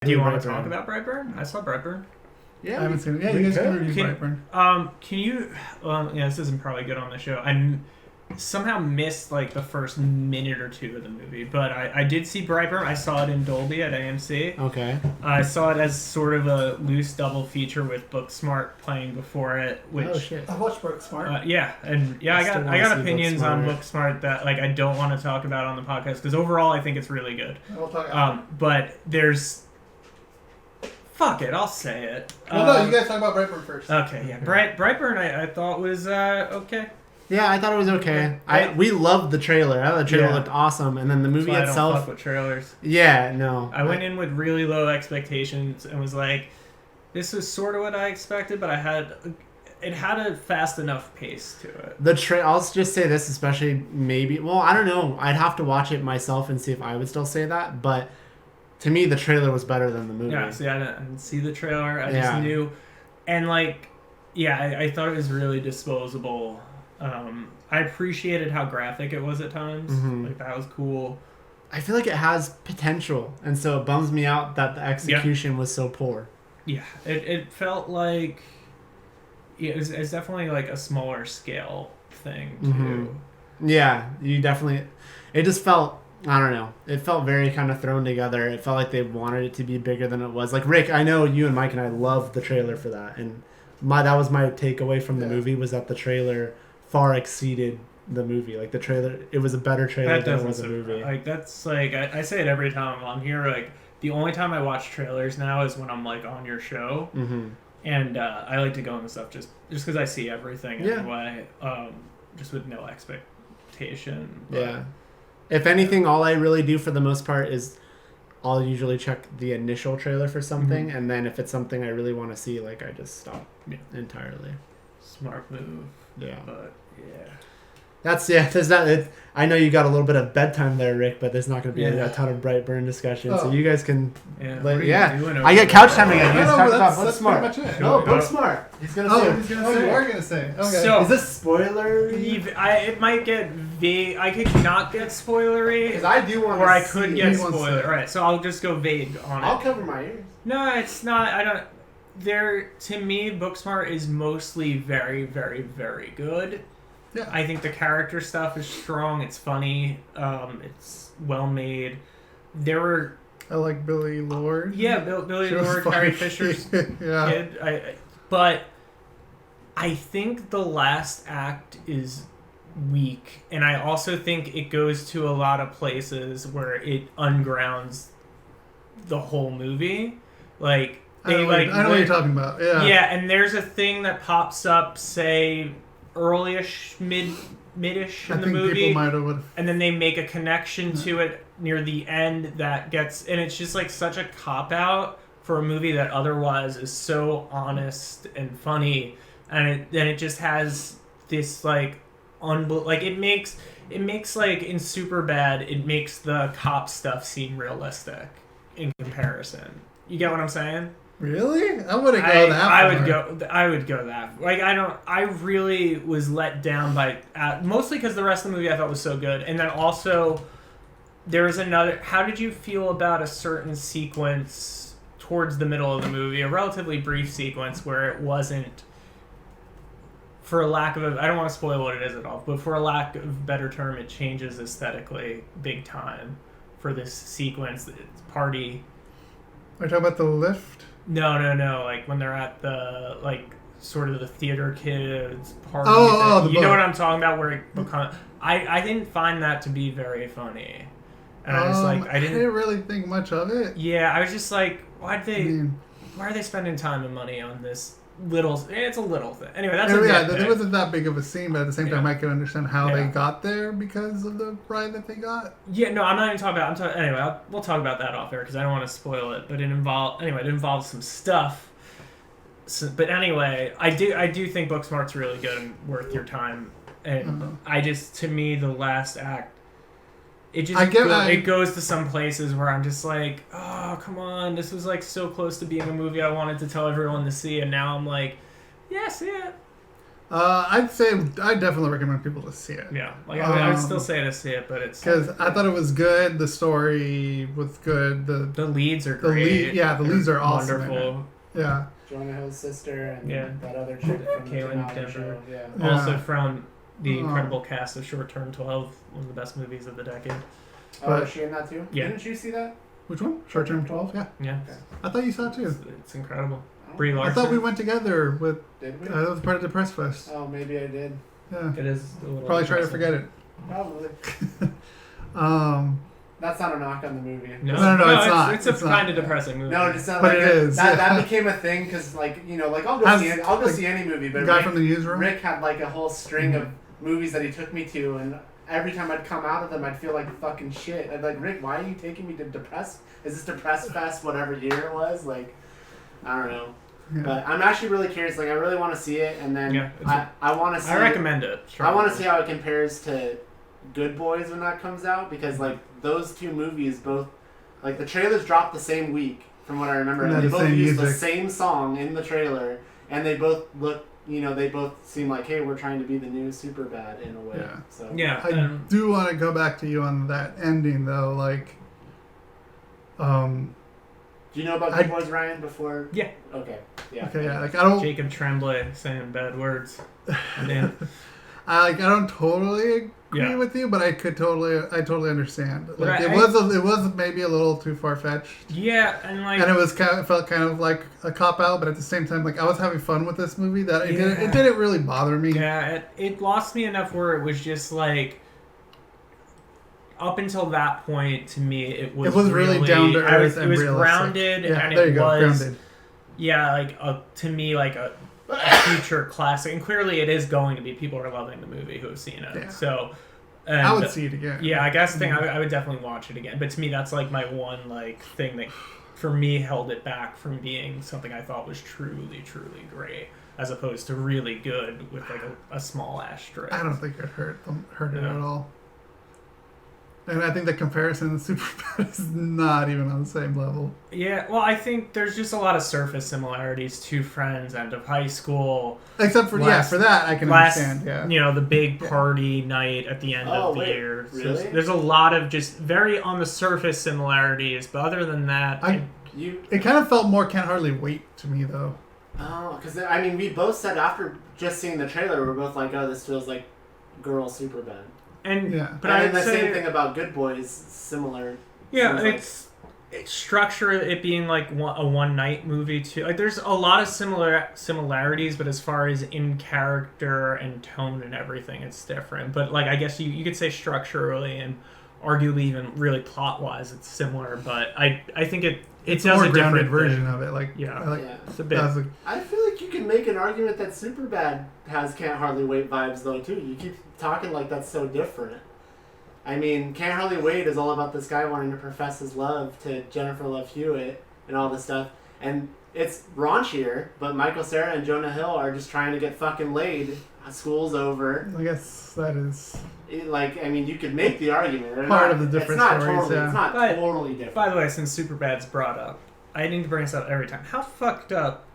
Do you want to talk about Brightburn? I saw Brightburn. Yeah, I haven't seen it. Yeah, you guys can review Brightburn. Can you? Well, yeah, this isn't probably good on the show. I somehow missed like the first minute or two of the movie, but I did see Brightburn. I saw it in Dolby at AMC. Okay. I saw it as sort of a loose double feature with Booksmart playing before it. Which, oh shit! I watched Booksmart. Yeah, and yeah, I got opinions on Booksmart that like I don't want to talk about on the podcast because overall I think it's really good. We'll talk about but there's. Fuck it, I'll say it. Well, no, you guys talk about Brightburn first. Okay, yeah. Brightburn I thought was okay. Yeah, I thought it was okay. We loved the trailer. I thought the trailer looked awesome, and then the movie itself. I don't fuck itself. with trailers. Yeah, no. I went in with really low expectations and was like, this was sort of what I expected, but it had a fast enough pace to it. I'll just say this, especially maybe. Well, I don't know. I'd have to watch it myself and see if I would still say that, but. To me, the trailer was better than the movie. Yeah, see, I didn't see the trailer. I just knew. And, like, yeah, I thought it was really disposable. I appreciated how graphic it was at times. Mm-hmm. Like, that was cool. I feel like it has potential. And so it bums me out that the execution was so poor. Yeah, it felt like... Yeah, it's definitely, like, a smaller scale thing, too. Mm-hmm. Yeah, you definitely... It just felt... I don't know. It felt very kind of thrown together. It felt like they wanted it to be bigger than it was. Like, Rick, I know you and Mike and I loved the trailer for that. And that was my takeaway from the movie was that the trailer far exceeded the movie. Like, the trailer, it was a better trailer than it was a movie. Like, that's, like, I say it every time I'm on here. Like, the only time I watch trailers now is when I'm, like, on your show. Mm-hmm. And I like to go into stuff just because I see everything anyway. Just with no expectation. But, yeah. If anything, all I really do for the most part is I'll usually check the initial trailer for something, mm-hmm. and then if it's something I really want to see, like, I just stop entirely. Smart move. Yeah. But, yeah. There's that. I know you got a little bit of bedtime there, Rick, but there's not going to be a ton of Brightburn discussion, so you guys can... I get couch time again. You guys talk about Booksmart. No, Booksmart. He's going to say what he's going to say. You are going to say. Okay. So, is this spoiler? It might get vague. I could not get spoilery. Because I do want to Or I could get spoiler. Alright, so I'll just go vague on it. I'll cover my ears. No, it's not. I don't... To me, Booksmart is mostly very, very, very good. Yeah. I think the character stuff is strong. It's funny. It's well made. There were... I like Billy Lord. Yeah, Billy Lord, Carrie Fisher's kid. But I think the last act is weak. And I also think it goes to a lot of places where it ungrounds the whole movie. Like... I know what you're talking about. Yeah. Yeah, and there's a thing that pops up, say... early-ish, mid-ish in the movie, and then they make a connection to it near the end that gets, and it's just like such a cop-out for a movie that otherwise is so honest and funny, and it just has this like it makes like in Superbad, it makes the cop stuff seem realistic in comparison. You get what I'm saying? Really? I wouldn't go that far. I would go that. Like, I really was let down by... mostly because the rest of the movie I thought was so good. And then also, there was another... How did you feel about a certain sequence towards the middle of the movie? A relatively brief sequence where it wasn't... For a lack of... I don't want to spoil what it is at all. But for a lack of a better term, it changes aesthetically big time for this sequence. It's party... Are you talking about the lift? No. Like when they're at the sort of the theater kids party. You know what I'm talking about? Where it becomes. I didn't find that to be very funny, and I was like, I didn't really think much of it. Yeah, I was just like, why are they spending time and money on this little? It's a little thing. Anyway, that's it wasn't that big of a scene, but at the same time, I can understand how they got there because of the ride that they got. Yeah, no, I'm not even talking about. Anyway, we'll talk about that off air because I don't want to spoil it. But it involves some stuff. So, but anyway, I do think Booksmart's really good and worth your time. And to me, the last act, it goes to some places where I'm just like, oh, come on, this was like so close to being a movie I wanted to tell everyone to see, and now I'm like, yeah, see it. I'd say I definitely recommend people to see it. Yeah, like I would still say to see it, but it's because I thought it was good. The story was good. The leads are great. The leads are awesome. Wonderful. Yeah. Jonah Hill's sister and that other chick from Kaylin Denver. Show. Yeah. Also from the incredible cast of Short Term 12, one of the best movies of the decade. Oh, was she in that too? Yeah. Didn't you see that? Which one? Short Term 12? Yeah. Yeah. Okay. I thought you saw it too. It's incredible. Brie Larson. I thought we went together with. Did we? That was part of the press fest. Oh, maybe I did. Yeah. It is a little Probably try to forget it. Probably. That's not a knock on the movie. No, it's not. It's a kind of depressing movie. No, it's not. But like it is. That became a thing because, like, you know, like I'll go see any movie. But guy from the newsroom. Rick had like a whole string of movies that he took me to, and every time I'd come out of them, I'd feel like fucking shit. I'd be like, Rick, why are you taking me to Is this Depressed Fest? Whatever year it was, like, I don't know. Yeah. But I'm actually really curious. Like, I really want to see it, and then I want to see. I recommend it. I want to see how it compares to Good Boys when that comes out, because like those two movies both, like the trailers dropped the same week from what I remember, and they both used the same song in the trailer, and they both look. You know, they both seem like, hey, we're trying to be the new Superbad in a way. Yeah. So I do want to go back to you on that ending though, like. Do you know about Good Boys, Ryan? Before? Yeah. Okay. Yeah. Okay. Yeah. Like I don't. Jacob Tremblay saying bad words. Damn. I don't totally agree with you, but I totally understand. Like it was maybe a little too far fetched. Yeah, and like, and it felt kind of like a cop out, but at the same time, like I was having fun with this movie that it didn't really bother me. Yeah, it lost me enough where it was just like. Up until that point, to me, it was really down to earth and realistic. It was grounded, and it was grounded. Yeah, like to me, like a future classic, and clearly it is going to be. People are loving the movie who have seen it, so I would see it again. Yeah, I guess I would definitely watch it again. But to me, that's like my one like thing that, for me, held it back from being something I thought was truly, truly great, as opposed to really good with like a small asterisk. I don't think it hurt it at all. And I think the comparison to Superbad is not even on the same level. Yeah, well, I think there's just a lot of surface similarities to Friends, End of High School. Except for for that I can understand. Yeah, you know, the big party night at the end of the year. Really? So there's a lot of just very on the surface similarities, but other than that, it kind of felt more Can't Hardly Wait to me though. Oh, because I mean, we both said after just seeing the trailer, we're both like, oh, this feels like Girl Superbad. But I and the same thing about Good Boys, similar. Yeah, it's structure it being like a one night movie too. Like there's a lot of similarities, but as far as in character and tone and everything, it's different. But like I guess you could say structurally and arguably even really plot wise, it's similar. But I think it's a more a grounded different version of it. Like it's a bit. I feel like you can make an argument that Superbad has Can't Hardly Wait vibes though too. You keep talking like that's so different. I mean, Can't Hardly Wait is all about this guy wanting to profess his love to Jennifer Love Hewitt and all this stuff, and it's raunchier. But Michael Cera and Jonah Hill are just trying to get fucking laid. School's over. I guess that is. Like, I mean, you could make the argument. Part of the different stories, It's not totally different. By the way, since Superbad's brought up, I need to bring this up every time. How fucked up,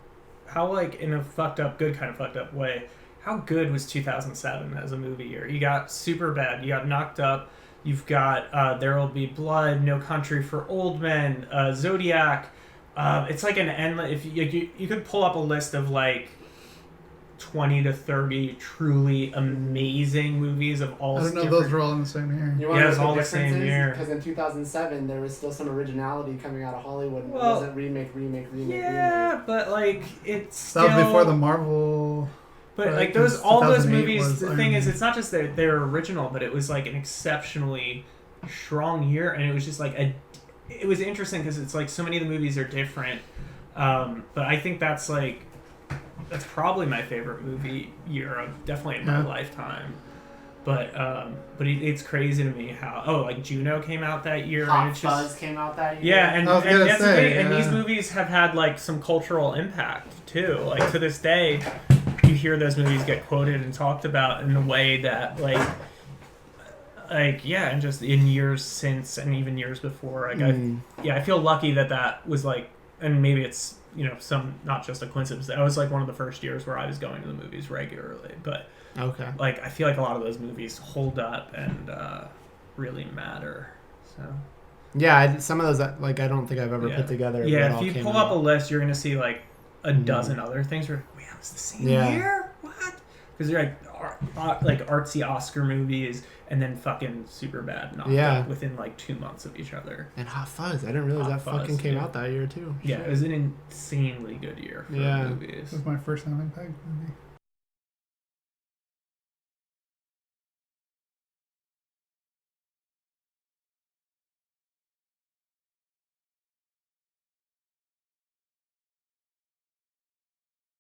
in a fucked up, good kind of fucked up way, how good was 2007 as a movie year? You got Superbad, you got Knocked Up, you've got There'll Be Blood, No Country for Old Men, Zodiac. It's like an endless. If you could pull up a list of like 20 to 30 truly amazing movies of all. I don't know. Those were all in the same year. Yeah, it was all the same year. Because in 2007 there was still some originality coming out of Hollywood. Well, it wasn't remake. Yeah, but like it's still. That was before the Marvel. But like all those movies. The thing is, it's not just that they're original, but it was like an exceptionally strong year, and it was just like it was interesting because it's like so many of the movies are different. But I think that's probably my favorite movie year, definitely in my lifetime. But it's crazy to me how like Juno came out that year. Hot Fuzz came out that year. Yeah, and that's the thing. And these movies have had like some cultural impact too. Like to this day, you hear those movies get quoted and talked about in a way that and just in years since and even years before. I feel lucky that was like and maybe it's not just a coincidence. That was like one of the first years where I was going to the movies regularly, but okay, like I feel like a lot of those movies hold up and really matter. So yeah, some of those like I don't think I've ever put together. Yeah, if you pull up a list, you're gonna see like a dozen other things. Where wait, that was the same year? What? Because you're like artsy Oscar movies, and then fucking super bad knocked up within like 2 months of each other. And Hot Fuzz, I didn't realize fucking came out that year too. Yeah, it was an insanely good year for movies. It was my first Simon Pegg movie.